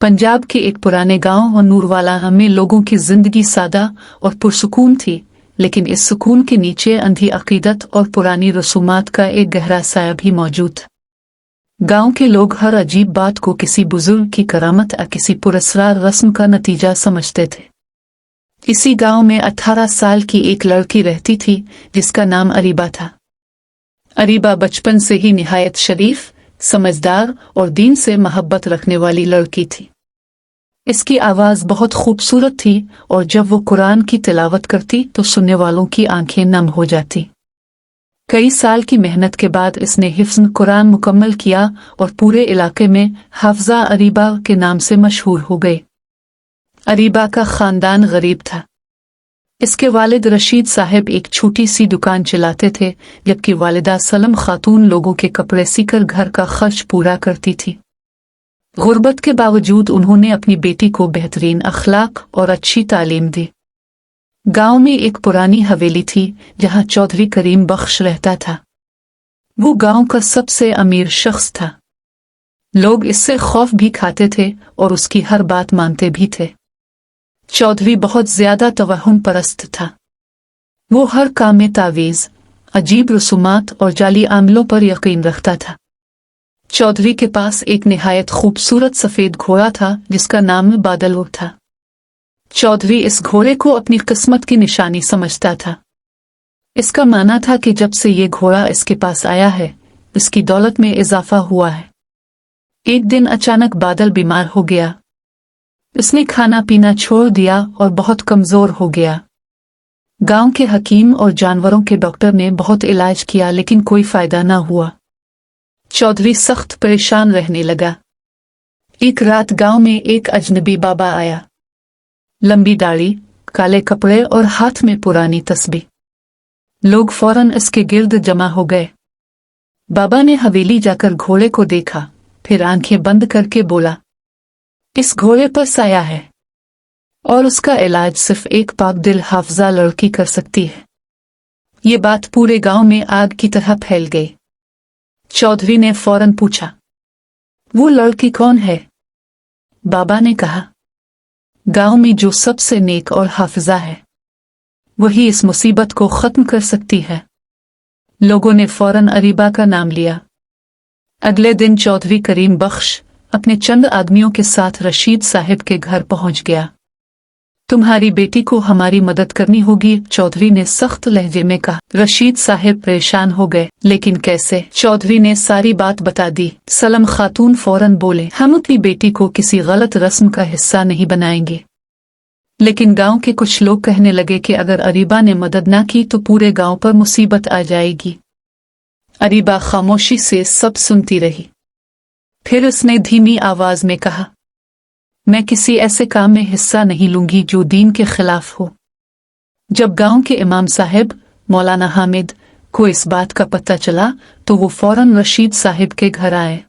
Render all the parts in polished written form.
पंजाब के एक पुराने गांव और नूरवाला में लोगों की जिंदगी सादा और पुरसुकून थी, लेकिन इस सुकून के नीचे अंधी अकीदत और पुरानी रसूमात का एक गहरा साया भी मौजूद था। गांव के लोग हर अजीब बात को किसी बुजुर्ग की करामत या किसी पुरस्कार रस्म का नतीजा समझते थे। इसी गांव में 18 साल की एक लड़की रहती थी जिसका नाम अरीबा था। अरीबा बचपन से ही निहायत शरीफ, समझदार और दीन से मोहब्बत रखने वाली लड़की थी। इसकी आवाज़ बहुत खूबसूरत थी और जब वो कुरान की तिलावत करती तो सुनने वालों की आंखें नम हो जाती। कई साल की मेहनत के बाद इसने हिफ्ज़ कुरान मुकम्मल किया और पूरे इलाके में हाफ़िज़ा अरीबा के नाम से मशहूर हो गई। अरीबा का ख़ानदान गरीब था। इसके वालिद रशीद साहब एक छोटी सी दुकान चलाते थे, जबकि वालिदा सलम खातून लोगों के कपड़े सीकर घर का खर्च पूरा करती थी। गुर्बत के बावजूद उन्होंने अपनी बेटी को बेहतरीन अखलाक और अच्छी तालीम दी। गांव में एक पुरानी हवेली थी जहां चौधरी करीम बख्श रहता था। वो गांव का सबसे अमीर शख्स था। लोग इससे खौफ भी खाते थे और उसकी हर बात मानते भी थे। चौधरी बहुत ज्यादा तवहुम परस्त था। वो हर काम में तावीज़, अजीब रसूमात और जाली आमलों पर यकीन रखता था। चौधरी के पास एक निहायत खूबसूरत सफ़ेद घोड़ा था जिसका नाम बादल था। चौधरी इस घोड़े को अपनी किस्मत की निशानी समझता था। इसका मानना था कि जब से ये घोड़ा इसके पास आया है, इसकी दौलत में इजाफा हुआ है। एक दिन अचानक बादल बीमार हो गया। इसने खाना पीना छोड़ दिया और बहुत कमज़ोर हो गया। गांव के हकीम और जानवरों के डॉक्टर ने बहुत इलाज किया, लेकिन कोई फ़ायदा ना हुआ। चौधरी सख्त परेशान रहने लगा। एक रात गांव में एक अजनबी बाबा आया। लंबी दाढ़ी, काले कपड़े और हाथ में पुरानी तस्बीह। लोग फौरन इसके गिर्द जमा हो गए। बाबा ने हवेली जाकर घोड़े को देखा, फिर आंखें बंद करके बोला, इस घोड़े पर साया है और उसका इलाज सिर्फ एक पाक दिल हाफ़िज़ा लड़की कर सकती है। ये बात पूरे गांव में आग की तरह फैल गई। चौधरी ने फौरन पूछा, वो लड़की कौन है? बाबा ने कहा, गांव में जो सबसे नेक और हाफ़िज़ा है, वही इस मुसीबत को ख़त्म कर सकती है। लोगों ने फौरन अरीबा का नाम लिया। अगले दिन चौधरी करीम बख्श अपने चंद आदमियों के साथ रशीद साहब के घर पहुंच गया। तुम्हारी बेटी को हमारी मदद करनी होगी, चौधरी ने सख्त लहजे में कहा। रशीद साहब परेशान हो गए, लेकिन कैसे? चौधरी ने सारी बात बता दी। सलम खातून फौरन बोले, हम अपनी बेटी को किसी गलत रस्म का हिस्सा नहीं बनाएंगे। लेकिन गांव के कुछ लोग कहने लगे कि अगर अरीबा ने मदद ना की तो पूरे गांव पर मुसीबत आ जाएगी। अरीबा खामोशी से सब सुनती रही। फिर उसने धीमी आवाज में कहा, मैं किसी ऐसे काम में हिस्सा नहीं लूंगी जो दीन के खिलाफ हो। जब गांव के इमाम साहब मौलाना हामिद को इस बात का पता चला तो वो फौरन रशीद साहब के घर आए।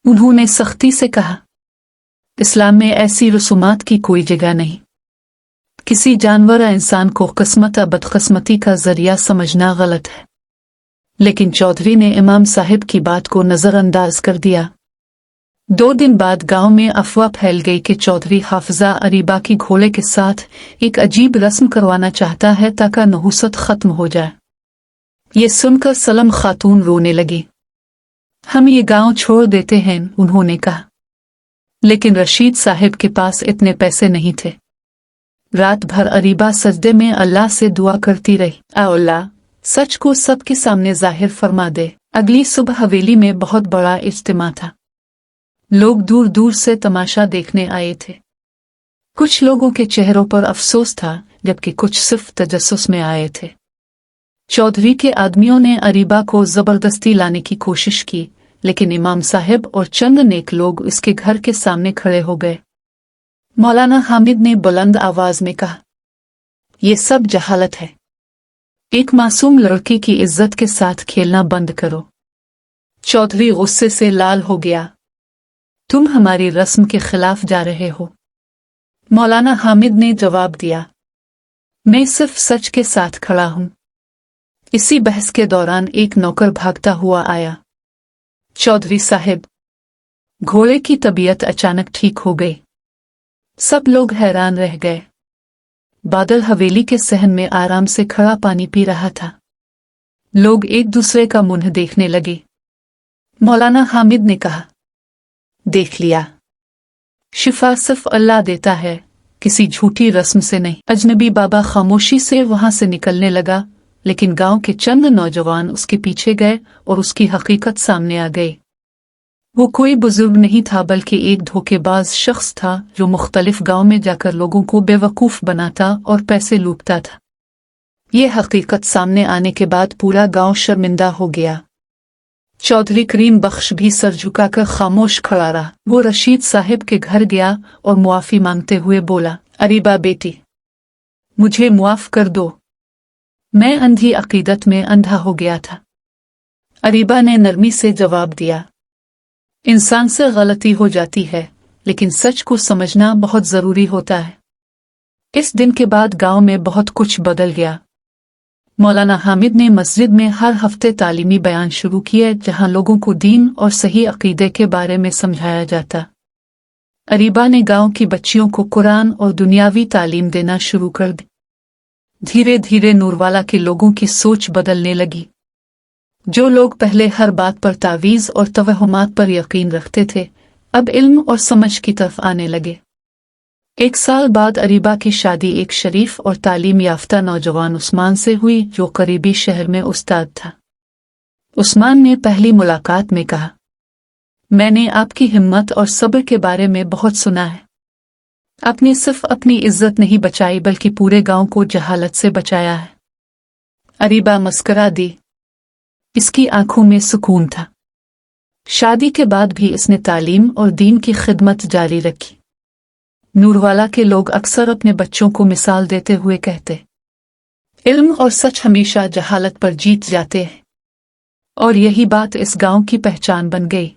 उन्होंने सख्ती से कहा, इस्लाम में ऐसी रसूमात की कोई जगह नहीं। किसी जानवर या इंसान को किस्मत या बदकिस्मती का जरिया समझना गलत है। लेकिन चौधरी ने इमाम साहब की बात को नजरअंदाज कर दिया। 2 दिन बाद गांव में अफवाह फैल गई कि चौधरी हाफ़िज़ा अरीबा की घोड़े के साथ एक अजीब रस्म करवाना चाहता है ताकि नहुसत खत्म हो जाए। ये सुनकर सलम खातून रोने लगी। हम ये गांव छोड़ देते हैं, उन्होंने कहा। लेकिन रशीद साहब के पास इतने पैसे नहीं थे। रात भर अरीबा सजदे में अल्लाह से दुआ करती रही, अल्लाह सच को सबके सामने जाहिर फरमा दे। अगली सुबह हवेली में बहुत बड़ा इज्तिमा था। लोग दूर दूर से तमाशा देखने आए थे। कुछ लोगों के चेहरों पर अफसोस था, जबकि कुछ सिर्फ तजस्सुस में आए थे। चौधरी के आदमियों ने अरीबा को जबरदस्ती लाने की कोशिश की, लेकिन इमाम साहब और चंद नेक लोग उसके घर के सामने खड़े हो गए। मौलाना हामिद ने बुलंद आवाज में कहा, यह सब जहालत है। एक मासूम लड़की की इज्जत के साथ खेलना बंद करो। चौधरी गुस्से से लाल हो गया। तुम हमारी रस्म के खिलाफ जा रहे हो। मौलाना हामिद ने जवाब दिया, मैं सिर्फ सच के साथ खड़ा हूं। इसी बहस के दौरान एक नौकर भागता हुआ आया। चौधरी साहब, घोड़े की तबीयत अचानक ठीक हो गई। सब लोग हैरान रह गए। बादल हवेली के सहन में आराम से खड़ा पानी पी रहा था। लोग एक दूसरे का मुंह देखने लगे। मौलाना हामिद ने कहा, देख लिया, शिफा सिर्फ अल्लाह देता है, किसी झूठी रस्म से नहीं। अजनबी बाबा खामोशी से वहां से निकलने लगा, लेकिन गांव के चंद नौजवान उसके पीछे गए और उसकी हकीकत सामने आ गई। वो कोई बुजुर्ग नहीं था, बल्कि एक धोखेबाज शख्स था जो मुख्तलिफ गांव में जाकर लोगों को बेवकूफ बनाता और पैसे लूटता था। ये हकीकत सामने आने के बाद पूरा गांव शर्मिंदा हो गया। चौधरी करीम बख्श भी सर झुकाकर खामोश खड़ा रहा। वो रशीद साहिब के घर गया और मुआफी मांगते हुए बोला, अरीबा बेटी, मुझे मुआफ कर दो, मैं अंधी अकीदत में अंधा हो गया था। अरीबा ने नरमी से जवाब दिया, इंसान से गलती हो जाती है, लेकिन सच को समझना बहुत जरूरी होता है। इस दिन के बाद गांव में बहुत कुछ बदल गया। मौलाना हामिद ने मस्जिद में हर हफ्ते तालीमी बयान शुरू किए, जहां लोगों को दीन और सही अकीदे के बारे में समझाया जाता। अरीबा ने गांव की बच्चियों को कुरान और दुनियावी तालीम देना शुरू कर दी। धीरे धीरे नूरवाला के लोगों की सोच बदलने लगी। जो लोग पहले हर बात पर तावीज़ और तवहुमात पर यकीन रखते थे, अब इल्म और समझ की तरफ आने लगे। 1 साल बाद अरीबा की शादी एक शरीफ और तालीम याफ्ता नौजवान उस्मान से हुई, जो करीबी शहर में उस्ताद था। उस्मान ने पहली मुलाकात में कहा, मैंने आपकी हिम्मत और सब्र के बारे में बहुत सुना है। आपने सिर्फ अपनी इज्जत नहीं बचाई, बल्कि पूरे गांव को जहालत से बचाया है। अरीबा मुस्कुरा दी। इसकी आंखों में सुकून था। शादी के बाद भी इसने तालीम और दीन की खिदमत जारी रखी। नूरवाला के लोग अक्सर अपने बच्चों को मिसाल देते हुए कहते, इल्म और सच हमेशा जहालत पर जीत जाते हैं। और यही बात इस गांव की पहचान बन गई।